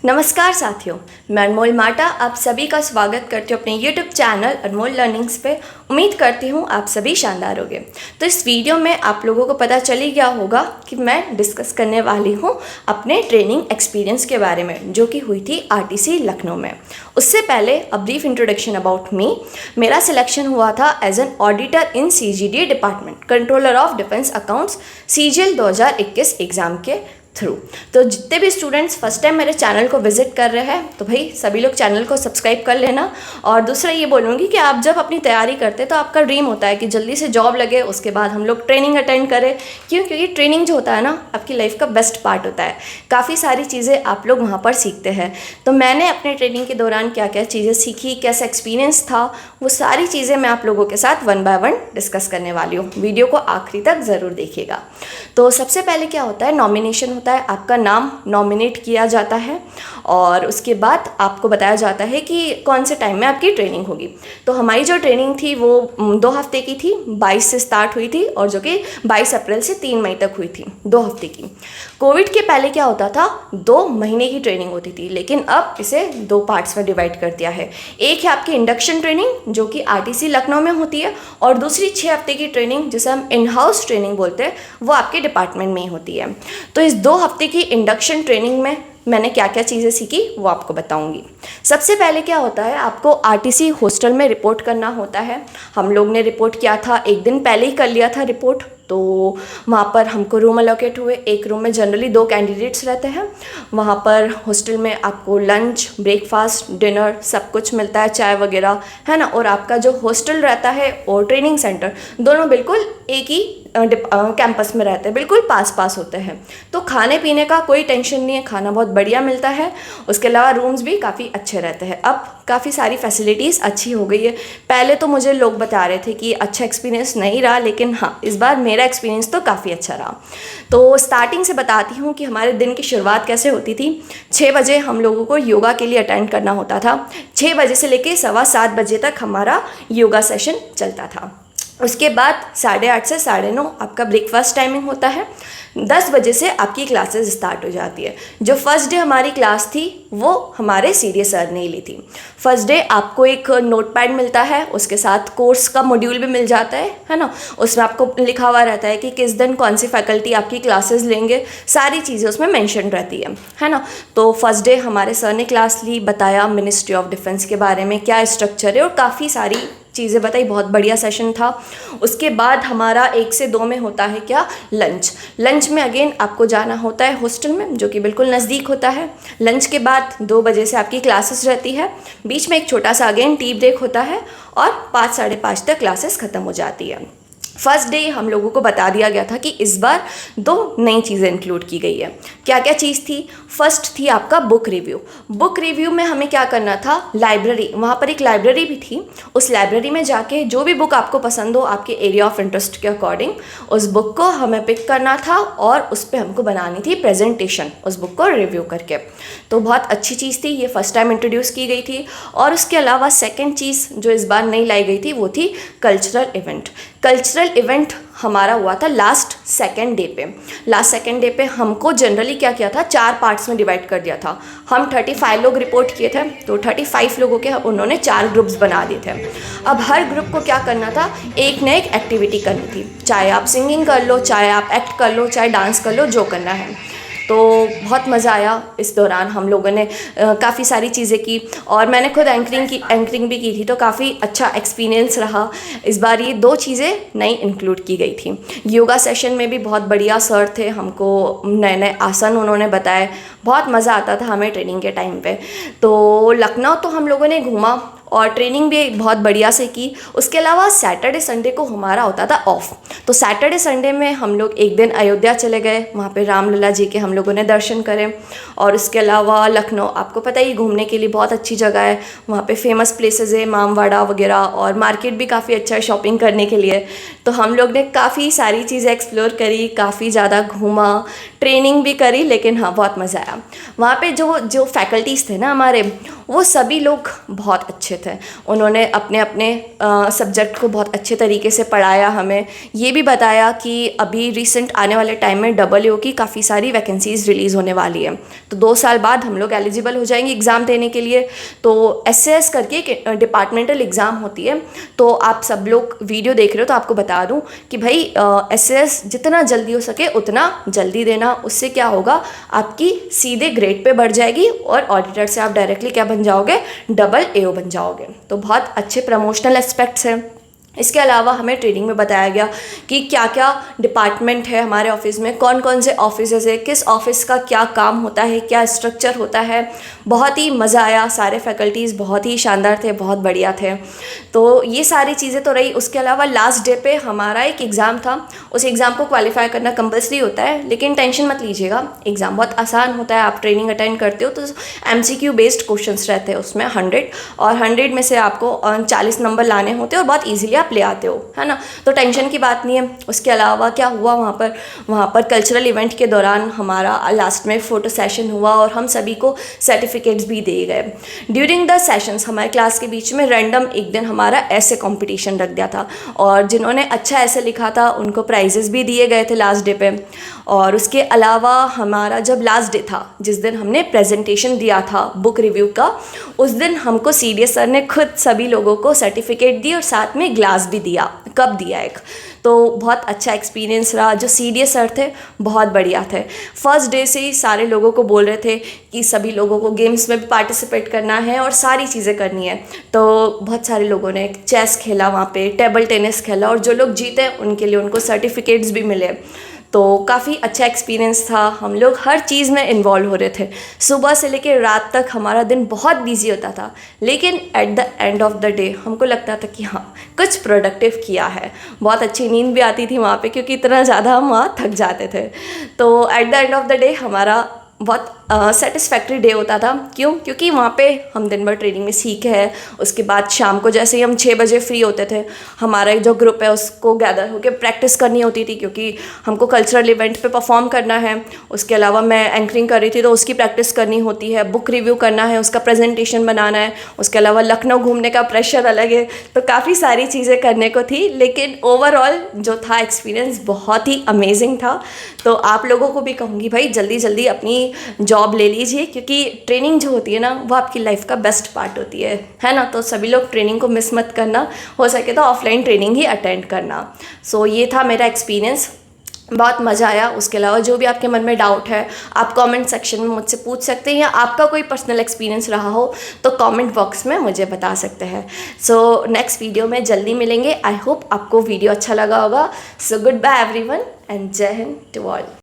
नमस्कार साथियों, मैं अनमोल माटा आप सभी का स्वागत करती हूँ अपने YouTube चैनल अनमोल लर्निंग्स पे। उम्मीद करती हूँ आप सभी शानदार होंगे। तो इस वीडियो में आप लोगों को पता चल ही गया होगा कि मैं डिस्कस करने वाली हूँ अपने ट्रेनिंग एक्सपीरियंस के बारे में, जो कि हुई थी RTC लखनऊ में। उससे पहले a brief introduction about me. मेरा सिलेक्शन हुआ था as an auditor in CGD department, controller of defence accounts, CGL 2021 exam के थ्रू। तो जितने भी स्टूडेंट्स फर्स्ट टाइम मेरे चैनल को विजिट कर रहे हैं तो भाई सभी लोग चैनल को सब्सक्राइब कर लेना। और दूसरा ये बोलूँगी कि आप जब अपनी तैयारी करते हैं तो आपका ड्रीम होता है कि जल्दी से जॉब लगे, उसके बाद हम लोग ट्रेनिंग अटेंड करें। क्यों? क्योंकि ट्रेनिंग जो होता है ना, आपकी लाइफ का बेस्ट पार्ट होता है। काफ़ी सारी चीज़ें आप लोग वहाँ पर सीखते हैं। तो मैंने अपने ट्रेनिंग के दौरान क्या क्या चीज़ें सीखी, कैसा एक्सपीरियंस था, वो सारी चीज़ें मैं आप लोगों के साथ वन बाय वन डिस्कस करने वाली हूँ। वीडियो को आखिरी तक ज़रूर देखिएगा। तो सबसे पहले क्या होता है, नॉमिनेशन होता है। आपका नाम नॉमिनेट किया जाता है और उसके बाद आपको बताया जाता है कि कौन से टाइम में आपकी ट्रेनिंग होगी। तो हमारी जो ट्रेनिंग थी वो 2 हफ्ते की थी, 22 से स्टार्ट हुई थी और जो कि 22 अप्रैल से 3 मई तक हुई थी, 2 हफ्ते की। कोविड के पहले क्या होता था, 2 महीने की ट्रेनिंग होती थी, लेकिन अब इसे 2 पार्ट्स में डिवाइड कर दिया है। एक है आपकी इंडक्शन ट्रेनिंग जो कि RTC लखनऊ में होती है, और दूसरी 6 हफ्ते की ट्रेनिंग जिसे हम इन हाउस ट्रेनिंग बोलते हैं, वो आपके डिपार्टमेंट में ही होती है। तो इस 2 हफ्ते की इंडक्शन ट्रेनिंग में मैंने क्या क्या चीज़ें सीखी वो आपको बताऊंगी। सबसे पहले क्या होता है, आपको RTC हॉस्टल में रिपोर्ट करना होता है। हम लोग ने रिपोर्ट किया था, एक दिन पहले ही कर लिया था रिपोर्ट। तो वहाँ पर हमको रूम अलोकेट हुए। एक रूम में जनरली 2 कैंडिडेट्स रहते हैं। वहाँ पर हॉस्टल में आपको लंच, ब्रेकफास्ट, डिनर सब कुछ मिलता है, चाय वगैरह, है ना। और आपका जो हॉस्टल रहता है और ट्रेनिंग सेंटर दोनों बिल्कुल एक ही कैंपस में रहते हैं, बिल्कुल पास पास होते हैं। तो खाने पीने का कोई टेंशन नहीं है, खाना बहुत बढ़िया मिलता है। उसके अलावा रूम्स भी काफ़ी अच्छे रहते हैं। अब काफ़ी सारी फैसिलिटीज़ अच्छी हो गई है। पहले तो मुझे लोग बता रहे थे कि अच्छा एक्सपीरियंस नहीं रहा, लेकिन हाँ, इस बार मेरा एक्सपीरियंस तो काफ़ी अच्छा रहा। तो स्टार्टिंग से बताती हूँ कि हमारे दिन की शुरुआत कैसे होती थी। 6 बजे हम लोगों को योगा के लिए अटेंड करना होता था। 6 बजे से लेकर 7:15 बजे तक हमारा योगा सेशन चलता था। उसके बाद 8:30 से 9:30 आपका ब्रेकफास्ट टाइमिंग होता है। 10 बजे से आपकी क्लासेस स्टार्ट हो जाती है। जो फर्स्ट डे हमारी क्लास थी वो हमारे सीरियस सर ने ही ली थी। फर्स्ट डे आपको एक नोटपैड मिलता है, उसके साथ कोर्स का मॉड्यूल भी मिल जाता है ना। उसमें आपको लिखा हुआ रहता है कि किस दिन कौन सी फैकल्टी आपकी क्लासेस लेंगे, सारी चीज़ें उसमें मेंशन रहती है ना। तो फर्स्ट डे हमारे सर ने क्लास ली, बताया मिनिस्ट्री ऑफ डिफेंस के बारे में क्या स्ट्रक्चर है और काफ़ी सारी चीज़ें बताई। बहुत बढ़िया सेशन था। उसके बाद हमारा 1 से 2 में होता है क्या, लंच में अगेन आपको जाना होता है हॉस्टल में, जो कि बिल्कुल नज़दीक होता है। लंच के बाद 2 बजे से आपकी क्लासेस रहती है। बीच में एक छोटा सा अगेन टी ब्रेक होता है और 5 साढ़े 5 तक क्लासेस ख़त्म हो जाती है। फर्स्ट डे हम लोगों को बता दिया गया था कि इस बार 2 नई चीज़ें इंक्लूड की गई है। क्या क्या चीज़ थी? फर्स्ट थी आपका बुक रिव्यू। बुक रिव्यू में हमें क्या करना था, लाइब्रेरी, वहाँ पर एक लाइब्रेरी भी थी। उस लाइब्रेरी में जाके जो भी बुक आपको पसंद हो आपके एरिया ऑफ इंटरेस्ट के अकॉर्डिंग, उस बुक को हमें पिक करना था और उस पर हमको बनानी थी प्रेजेंटेशन, उस बुक को रिव्यू करके। तो बहुत अच्छी चीज़ थी, ये फर्स्ट टाइम इंट्रोड्यूस की गई थी। और उसके अलावा सेकेंड चीज़ जो इस बार नहीं लाई गई थी वो थी कल्चरल इवेंट। कल्चरल इवेंट हमारा हुआ था लास्ट सेकेंड डे पे। लास्ट सेकेंड डे पे हमको जनरली क्या किया था, 4 पार्ट्स में डिवाइड कर दिया था। हम 35 लोग रिपोर्ट किए थे, तो 35 लोगों के उन्होंने 4 ग्रुप्स बना दिए थे। अब हर ग्रुप को क्या करना था, एक न एक एक्टिविटी करनी थी। चाहे आप सिंगिंग कर लो, चाहे आप एक्ट कर लो, चाहे डांस कर लो, जो करना है। तो बहुत मज़ा आया। इस दौरान हम लोगों ने काफ़ी सारी चीज़ें की और मैंने खुद एंकरिंग भी की थी, तो काफ़ी अच्छा एक्सपीरियंस रहा। इस बार ये 2 चीज़ें नई इंक्लूड की गई थी। योगा सेशन में भी बहुत बढ़िया सर थे, हमको नए नए आसन उन्होंने बताए। बहुत मज़ा आता था हमें ट्रेनिंग के टाइम पे। तो लखनऊ तो हम लोगों ने घूमा और ट्रेनिंग भी बहुत बढ़िया से की। उसके अलावा सैटरडे संडे को हमारा होता था ऑफ। तो सैटरडे संडे में हम लोग एक दिन अयोध्या चले गए, वहाँ पे रामलला जी के हम लोगों ने दर्शन करे। और उसके अलावा लखनऊ आपको पता ही घूमने के लिए बहुत अच्छी जगह है, वहाँ पे फेमस प्लेसेस है, इमामबाड़ा वगैरह, और मार्केट भी काफ़ी अच्छा है शॉपिंग करने के लिए। तो हम लोग ने काफ़ी सारी चीज़ें एक्सप्लोर करी, काफ़ी ज़्यादा घूमा, ट्रेनिंग भी करी, लेकिन हाँ बहुत मज़ा आया। वहाँ पे जो फैकल्टीज़ थे ना हमारे, वो सभी लोग बहुत अच्छे थे। उन्होंने अपने अपने सब्जेक्ट को बहुत अच्छे तरीके से पढ़ाया, हमें ये भी बताया कि अभी रिसेंट आने वाले टाइम में WO की काफ़ी सारी वैकेंसीज़ रिलीज़ होने वाली है, तो 2 साल बाद हम लोग एलिजिबल हो जाएंगे एग्ज़ाम देने के लिए। तो SAS करके एक डिपार्टमेंटल एग्ज़ाम होती है, तो आप सब लोग वीडियो देख रहे हो तो आपको बता दूं कि भाई SAS जितना जल्दी हो सके उतना जल्दी देना। उससे क्या होगा, आपकी सीधे ग्रेड पे बढ़ जाएगी और ऑडिटर से आप डायरेक्टली क्या बन जाओगे, AO बन जाओगे। तो बहुत अच्छे प्रमोशनल एस्पेक्ट्स हैं। इसके अलावा हमें ट्रेनिंग में बताया गया कि क्या क्या डिपार्टमेंट है हमारे ऑफिस में, कौन कौन से ऑफिसेज है, किस ऑफिस का क्या काम होता है, क्या स्ट्रक्चर होता है। बहुत ही मज़ा आया, सारे फैकल्टीज़ बहुत ही शानदार थे, बहुत बढ़िया थे। तो ये सारी चीज़ें तो रही। उसके अलावा लास्ट डे पे हमारा एक एग्ज़ाम था, उस एग्ज़ाम को क्वालिफाई करना कंपल्सरी होता है, लेकिन टेंशन मत लीजिएगा, एग्ज़ाम बहुत आसान होता है। आप ट्रेनिंग अटेंड करते हो तो MCQ बेस्ड क्वेश्चंस रहते हैं उसमें 100, और 100 में से आपको 40 नंबर लाने होते हैं और बहुत ईजिली आप ले आते हो, है ना, तो टेंशन की बात नहीं है। उसके अलावा क्या हुआ, वहाँ पर कल्चरल इवेंट के दौरान हमारा लास्ट में फ़ोटो सेशन हुआ और हम सभी को सर्टिफिकेट्स भी दिए गए। ड्यूरिंग द सेशंस हमारे क्लास के बीच में रैंडम एक दिन हमारा ऐसे कंपटीशन रख दिया था, और जिन्होंने अच्छा ऐसे लिखा था उनको प्राइजेस भी दिए गए थे लास्ट डे पे। और उसके अलावा हमारा जब लास्ट डे था, जिस दिन हमने प्रेजेंटेशन दिया था बुक रिव्यू का, उस दिन हमको CDS सर ने खुद सभी लोगों को सर्टिफिकेट दी और साथ में ग्लास भी दिया, कप दिया एक। तो बहुत अच्छा एक्सपीरियंस रहा। जो CDS सर थे बहुत बढ़िया थे। फर्स्ट डे से ही सारे लोगों को बोल रहे थे कि सभी लोगों को गेम्स में भी पार्टिसिपेट करना है और सारी चीज़ें करनी है। तो बहुत सारे लोगों ने चेस खेला, वहाँ पे टेबल टेनिस खेला, और जो लोग जीते उनके लिए उनको सर्टिफिकेट्स भी मिले। तो काफ़ी अच्छा एक्सपीरियंस था। हम लोग हर चीज़ में इन्वॉल्व हो रहे थे, सुबह से लेकर रात तक हमारा दिन बहुत बिजी होता था, लेकिन at the end of the day हमको लगता था कि हाँ कुछ प्रोडक्टिव किया है। बहुत अच्छी नींद भी आती थी वहाँ पे, क्योंकि इतना ज़्यादा हम वहाँ थक जाते थे। तो at the end of the day हमारा बहुत सेटिस्फैक्ट्री डे होता था। क्यों? क्योंकि वहाँ पे हम दिन भर ट्रेनिंग में सीखे हैं। उसके बाद शाम को जैसे ही हम 6 बजे फ्री होते थे, हमारा जो ग्रुप है उसको गैदर होकर प्रैक्टिस करनी होती थी, क्योंकि हमको कल्चरल इवेंट पे परफॉर्म करना है। उसके अलावा मैं एंकरिंग कर रही थी तो उसकी प्रैक्टिस करनी होती है, बुक रिव्यू करना है, उसका प्रेजेंटेशन बनाना है। उसके अलावा लखनऊ घूमने का प्रेशर अलग है, तो काफ़ी सारी चीज़ें करने को थी। लेकिन ओवरऑल जो था एक्सपीरियंस बहुत ही अमेजिंग था। तो आप लोगों को भी कहूँगी भाई जल्दी जल्दी अपनी जॉब ले लीजिए, क्योंकि ट्रेनिंग जो होती है ना वो आपकी लाइफ का बेस्ट पार्ट होती है ना। तो सभी लोग ट्रेनिंग को मिस मत करना, हो सके तो ऑफलाइन ट्रेनिंग ही अटेंड करना। सो ये था मेरा एक्सपीरियंस, बहुत मज़ा आया। उसके अलावा जो भी आपके मन में डाउट है आप कमेंट सेक्शन में मुझसे पूछ सकते हैं, या आपका कोई पर्सनल एक्सपीरियंस रहा हो तो कमेंट बॉक्स में मुझे बता सकते हैं। सो नेक्स्ट वीडियो में जल्दी मिलेंगे। आई होप आपको वीडियो अच्छा लगा होगा। So good bye everyone and Jai Hind to all.